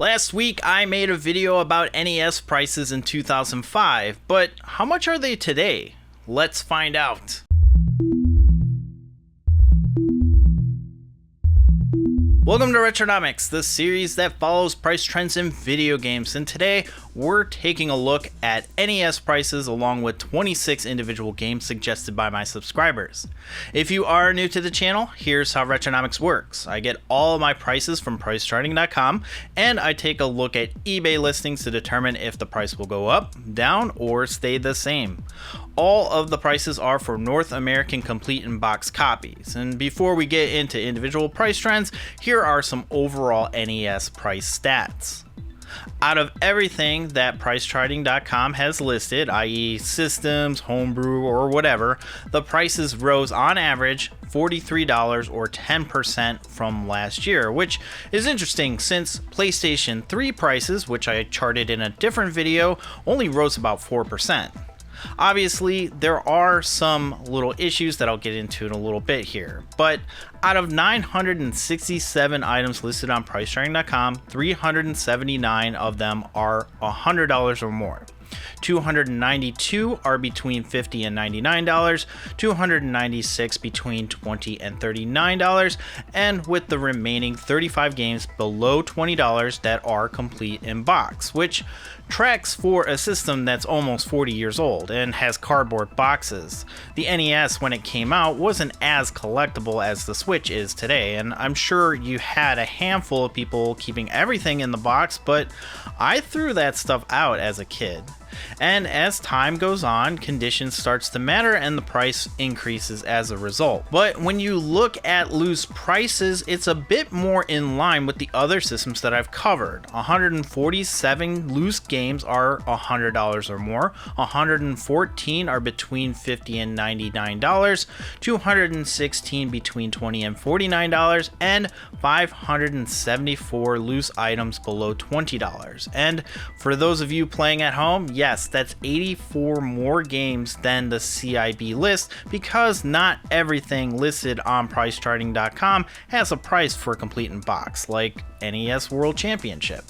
Last week I made a video about NES prices in 2005, but how much are they today? Let's find out. Welcome to Retronomics, the series that follows price trends in video games, and today we're taking a look at NES prices along with 26 individual games suggested by my subscribers. If you are new to the channel, here's how Retronomics works. I get all of my prices from PriceCharting.com, and I take a look at eBay listings to determine if the price will go up, down, or stay the same. All of the prices are for North American complete in box copies, and before we get into individual price trends, here are some overall NES price stats. Out of everything that PriceCharting.com has listed, i.e. systems, homebrew, or whatever, the prices rose on average $43 or 10% from last year, which is interesting since PlayStation 3 prices, which I charted in a different video, only rose about 4%. Obviously, there are some little issues that I'll get into in a little bit here, but out of 967 items listed on PriceCharting.com, 379 of them are $100 or more. 292 are between $50 and $99, 296 between $20 and $39, and with the remaining 35 games below $20 that are complete in box, which tracks for a system that's almost 40 years old and has cardboard boxes. The NES, when it came out, wasn't as collectible as the Switch is today, and I'm sure you had a handful of people keeping everything in the box, but I threw that stuff out as a kid. And as time goes on, condition starts to matter and the price increases as a result. But when you look at loose prices, it's a bit more in line with the other systems that I've covered. 147 loose games are $100 or more, 114 are between $50 and $99, 216 between $20 and $49, and 574 loose items below $20. And for those of you playing at home, yes, that's 84 more games than the CIB list, because not everything listed on PriceCharting.com has a price for complete in box, like NES World Championship.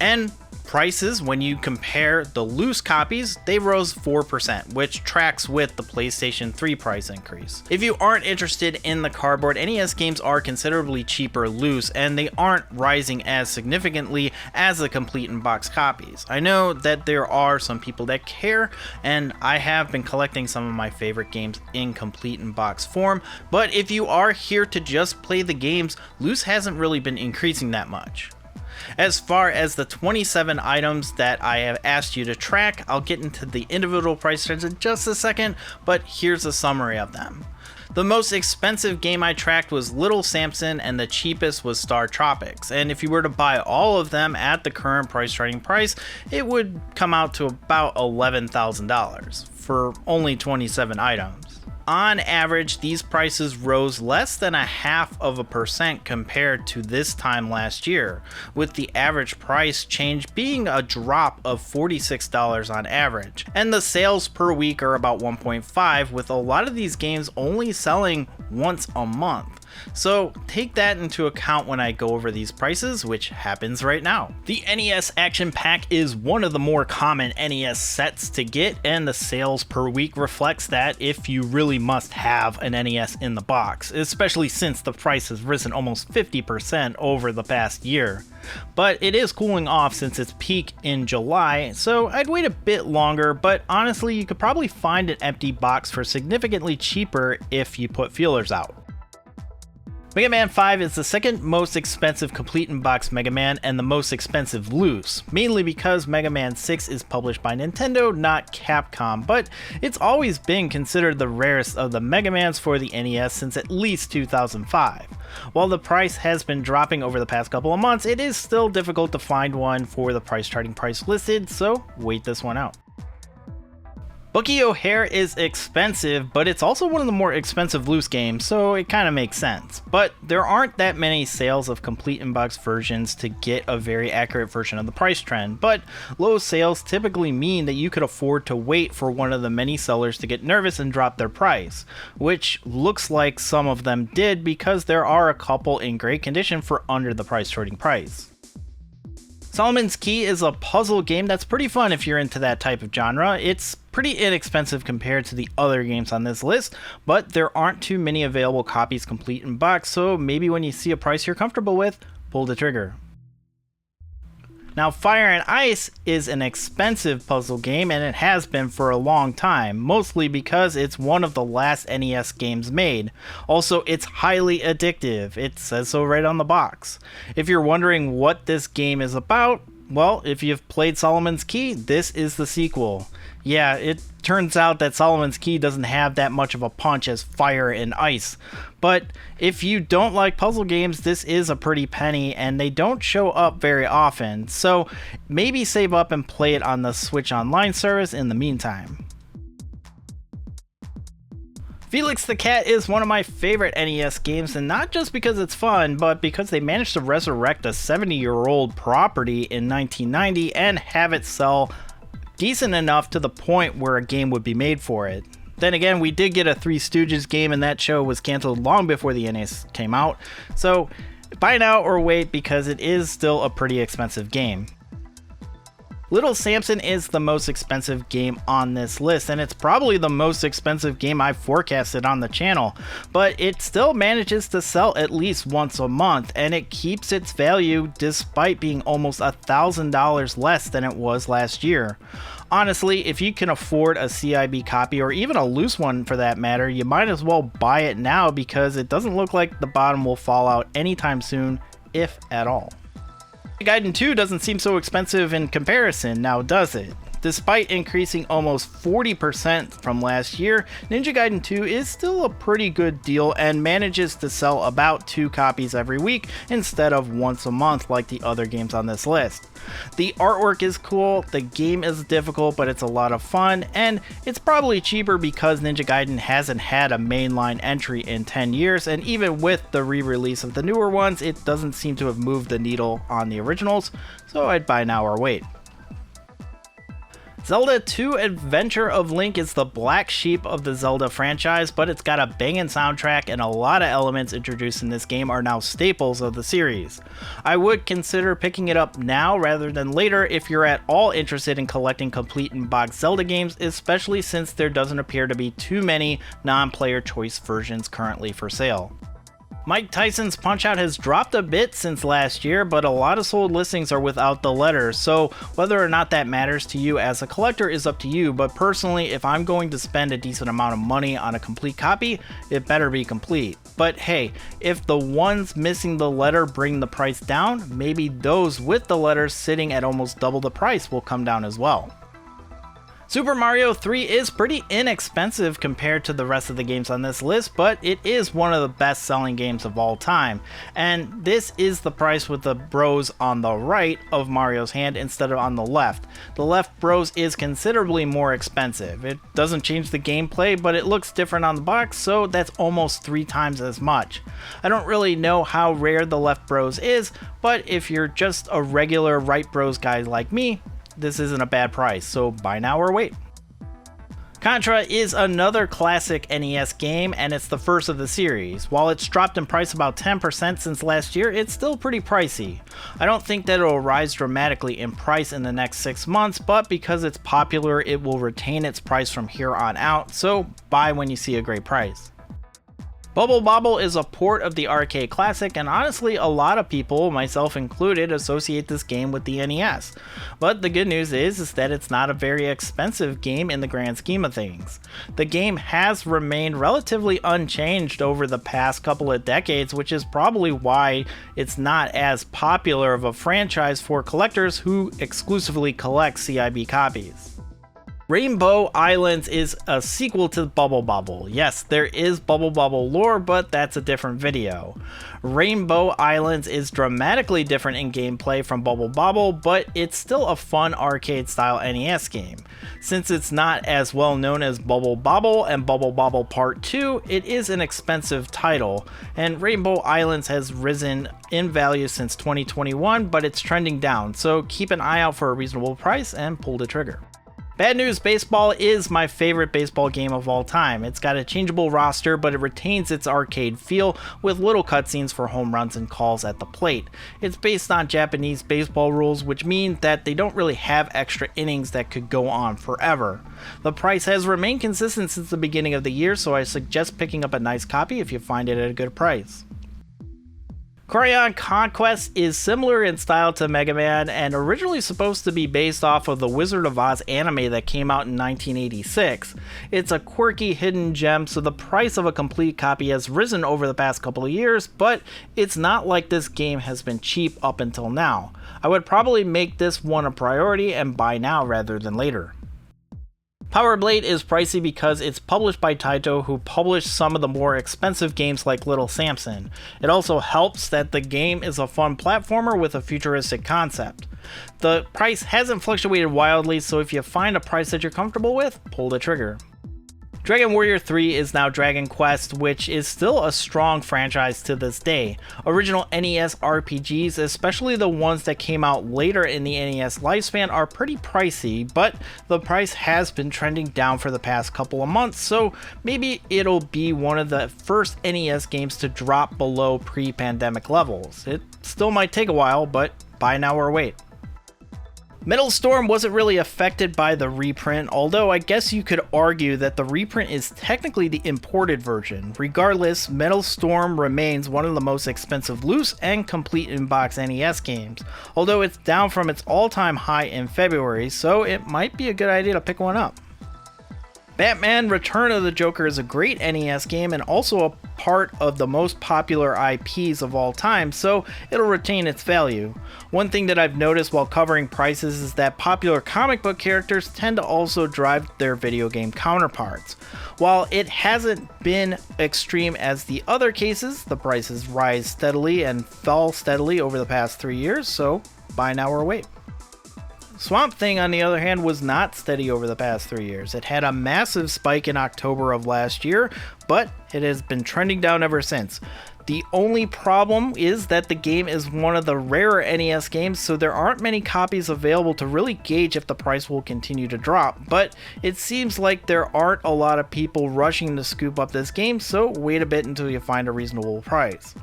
And prices, when you compare the loose copies, they rose 4%, which tracks with the PlayStation 3 price increase. If you aren't interested in the cardboard, NES games are considerably cheaper loose, and they aren't rising as significantly as the complete in box copies. I know that there are some people that care, and I have been collecting some of my favorite games in complete in box form, but if you are here to just play the games, loose hasn't really been increasing that much. As far as the 27 items that I have asked you to track, I'll get into the individual price trends in just a second, but here's a summary of them. The most expensive game I tracked was Little Samson, and the cheapest was Star Tropics, and if you were to buy all of them at the current price charting price, it would come out to about $11,000 for only 27 items. On average, these prices rose less than 0.5% compared to this time last year, with the average price change being a drop of $46 on average. And the sales per week are about 1.5, with a lot of these games only selling once a month. So take that into account when I go over these prices, which happens right now. The NES Action Pack is one of the more common NES sets to get, and the sales per week reflects that if you really must have an NES in the box, especially since the price has risen almost 50% over the past year. But it is cooling off since its peak in July, so I'd wait a bit longer, but honestly you could probably find an empty box for significantly cheaper if you put feelers out. Mega Man 5 is the second most expensive complete in box Mega Man and the most expensive loose, mainly because Mega Man 6 is published by Nintendo, not Capcom, but it's always been considered the rarest of the Mega Mans for the NES since at least 2005. While the price has been dropping over the past couple of months, it is still difficult to find one for the price charting price listed, so wait this one out. Bucky O'Hare is expensive, but it's also one of the more expensive loose games, so it kind of makes sense. But there aren't that many sales of complete in-box versions to get a very accurate version of the price trend, but low sales typically mean that you could afford to wait for one of the many sellers to get nervous and drop their price, which looks like some of them did because there are a couple in great condition for under the price charting price. Solomon's Key is a puzzle game that's pretty fun if you're into that type of genre. It's pretty inexpensive compared to the other games on this list, but there aren't too many available copies complete in box, so maybe when you see a price you're comfortable with, pull the trigger. Now, Fire and Ice is an expensive puzzle game, and it has been for a long time, mostly because it's one of the last NES games made. Also, it's highly addictive. It says so right on the box. If you're wondering what this game is about, well, if you've played Solomon's Key, this is the sequel. Yeah, it turns out that Solomon's Key doesn't have that much of a punch as Fire and Ice. But if you don't like puzzle games, this is a pretty penny, and they don't show up very often. So maybe save up and play it on the Switch Online service in the meantime. Felix the Cat is one of my favorite NES games, and not just because it's fun, but because they managed to resurrect a 70-year-old property in 1990 and have it sell decent enough to the point where a game would be made for it. Then again, we did get a Three Stooges game, and that show was canceled long before the NES came out, so buy now or wait because it is still a pretty expensive game. Little Samson is the most expensive game on this list, and it's probably the most expensive game I've forecasted on the channel, but it still manages to sell at least once a month, and it keeps its value despite being almost $1,000 less than it was last year. Honestly, if you can afford a CIB copy, or even a loose one for that matter, you might as well buy it now because it doesn't look like the bottom will fall out anytime soon, if at all. Gaiden II doesn't seem so expensive in comparison, now does it? Despite increasing almost 40% from last year, Ninja Gaiden 2 is still a pretty good deal and manages to sell about 2 copies every week instead of once a month like the other games on this list. The artwork is cool, the game is difficult but it's a lot of fun, and it's probably cheaper because Ninja Gaiden hasn't had a mainline entry in 10 years, and even with the re-release of the newer ones, it doesn't seem to have moved the needle on the originals, so I'd buy now or wait. Zelda 2 Adventure of Link is the black sheep of the Zelda franchise, but it's got a banging soundtrack, and a lot of elements introduced in this game are now staples of the series. I would consider picking it up now rather than later if you're at all interested in collecting complete in-box Zelda games, especially since there doesn't appear to be too many non-player choice versions currently for sale. Mike Tyson's Punch-Out has dropped a bit since last year, but a lot of sold listings are without the letters, so whether or not that matters to you as a collector is up to you, but personally, if I'm going to spend a decent amount of money on a complete copy, it better be complete. But hey, if the ones missing the letter bring the price down, maybe those with the letters sitting at almost double the price will come down as well. Super Mario 3 is pretty inexpensive compared to the rest of the games on this list, but it is one of the best selling games of all time. And this is the price with the bros on the right of Mario's hand instead of on the left. The left bros is considerably more expensive. It doesn't change the gameplay, but it looks different on the box, so that's almost 3 times as much. I don't really know how rare the left bros is, but if you're just a regular right bros guy like me, this isn't a bad price, so buy now or wait. Contra is another classic NES game, and it's the first of the series. While it's dropped in price about 10% since last year, it's still pretty pricey. I don't think that it'll rise dramatically in price in the next 6 months, but because it's popular, it will retain its price from here on out, so buy when you see a great price. Bobble is a port of the arcade classic, and honestly a lot of people, myself included, associate this game with the NES. But the good news is that it's not a very expensive game in the grand scheme of things. The game has remained relatively unchanged over the past couple of decades, which is probably why it's not as popular of a franchise for collectors who exclusively collect CIB copies. Rainbow Islands is a sequel to Bobble. Yes, there is Bobble lore, but that's a different video. Rainbow Islands is dramatically different in gameplay from Bobble, but it's still a fun arcade-style NES game. Since it's not as well known as Bobble and Bobble Part 2, it is an expensive title, and Rainbow Islands has risen in value since 2021, but it's trending down, so keep an eye out for a reasonable price and pull the trigger. Bad news, baseball is my favorite baseball game of all time. It's got a changeable roster, but it retains its arcade feel with little cutscenes for home runs and calls at the plate. It's based on Japanese baseball rules, which mean that they don't really have extra innings that could go on forever. The price has remained consistent since the beginning of the year, so I suggest picking up a nice copy if you find it at a good price. Krion Conquest is similar in style to Mega Man and originally supposed to be based off of the Wizard of Oz anime that came out in 1986. It's a quirky hidden gem, so the price of a complete copy has risen over the past couple of years, but it's not like this game has been cheap up until now. I would probably make this one a priority and buy now rather than later. Power Blade is pricey because it's published by Taito, who published some of the more expensive games like Little Samson. It also helps that the game is a fun platformer with a futuristic concept. The price hasn't fluctuated wildly, so if you find a price that you're comfortable with, pull the trigger. Dragon Warrior 3 is now Dragon Quest, which is still a strong franchise to this day. Original NES RPGs, especially the ones that came out later in the NES lifespan, are pretty pricey, but the price has been trending down for the past couple of months, so maybe it'll be one of the first NES games to drop below pre-pandemic levels. It still might take a while, but buy now or wait. Metal Storm wasn't really affected by the reprint, although I guess you could argue that the reprint is technically the imported version. Regardless, Metal Storm remains one of the most expensive loose and complete in-box NES games, although it's down from its all-time high in February, so it might be a good idea to pick one up. Batman Return of the Joker is a great NES game and also a part of the most popular IPs of all time, so it'll retain its value. One thing that I've noticed while covering prices is that popular comic book characters tend to also drive their video game counterparts. While it hasn't been extreme as the other cases, the prices rise steadily and fall steadily over the past 3 years, so buy now or wait. Swamp Thing, on the other hand, was not steady over the past 3 years. It had a massive spike in October of last year, but it has been trending down ever since. The only problem is that the game is one of the rarer NES games, so there aren't many copies available to really gauge if the price will continue to drop, but it seems like there aren't a lot of people rushing to scoop up this game, so wait a bit until you find a reasonable price.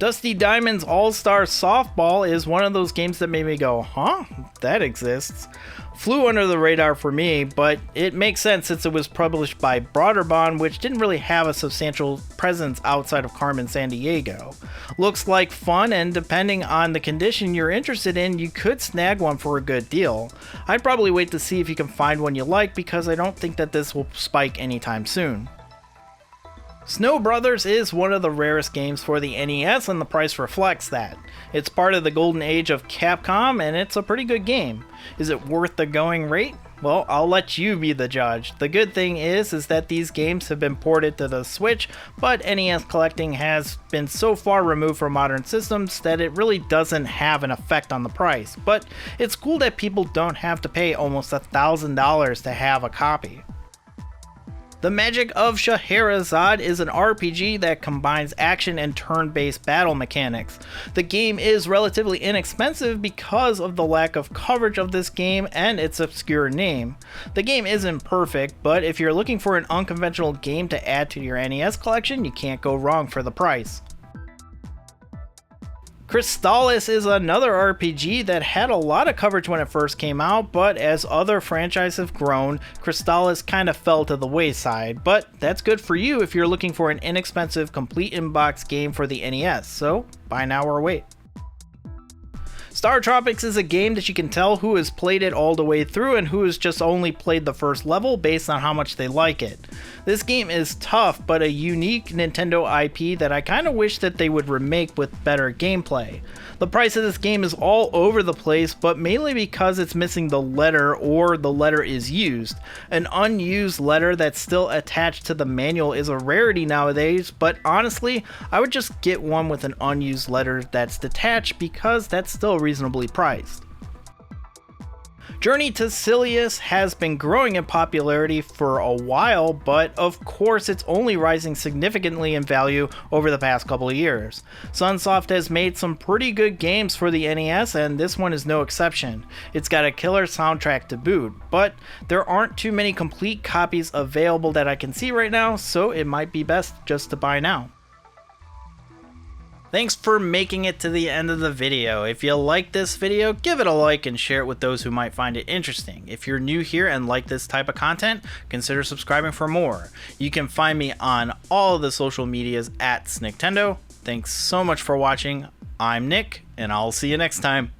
Dusty Diamond's All-Star Softball is one of those games that made me go, huh? That exists. Flew under the radar for me, but it makes sense since it was published by Broderbond, which didn't really have a substantial presence outside of Carmen Sandiego. Looks like fun, and depending on the condition you're interested in, you could snag one for a good deal. I'd probably wait to see if you can find one you like, because I don't think that this will spike anytime soon. Snow Brothers is one of the rarest games for the NES, and the price reflects that. It's part of the golden age of Capcom, and it's a pretty good game. Is it worth the going rate? Well, I'll let you be the judge. The good thing is that these games have been ported to the Switch, but NES collecting has been so far removed from modern systems that it really doesn't have an effect on the price. But it's cool that people don't have to pay almost $1,000 to have a copy. The Magic of Scheherazade is an RPG that combines action and turn-based battle mechanics. The game is relatively inexpensive because of the lack of coverage of this game and its obscure name. The game isn't perfect, but if you're looking for an unconventional game to add to your NES collection, you can't go wrong for the price. Crystalis is another RPG that had a lot of coverage when it first came out, but as other franchises have grown, Crystalis kind of fell to the wayside, but that's good for you if you're looking for an inexpensive, complete in-box game for the NES, so buy now or wait. Star Tropics is a game that you can tell who has played it all the way through and who has just only played the first level based on how much they like it. This game is tough, but a unique Nintendo IP that I kind of wish that they would remake with better gameplay. The price of this game is all over the place, but mainly because it's missing the letter or the letter is used. An unused letter that's still attached to the manual is a rarity nowadays, but honestly, I would just get one with an unused letter that's detached because that's still reasonably priced. Journey to SIlius has been growing in popularity for a while, but of course it's only rising significantly in value over the past couple of years. Sunsoft has made some pretty good games for the NES, and this one is no exception. It's got a killer soundtrack to boot, but there aren't too many complete copies available that I can see right now, so it might be best just to buy now. Thanks for making it to the end of the video. If you like this video, give it a like and share it with those who might find it interesting. If you're new here and like this type of content, consider subscribing for more. You can find me on all of the social medias at Nicktendo. Thanks so much for watching. I'm Nick, and I'll see you next time.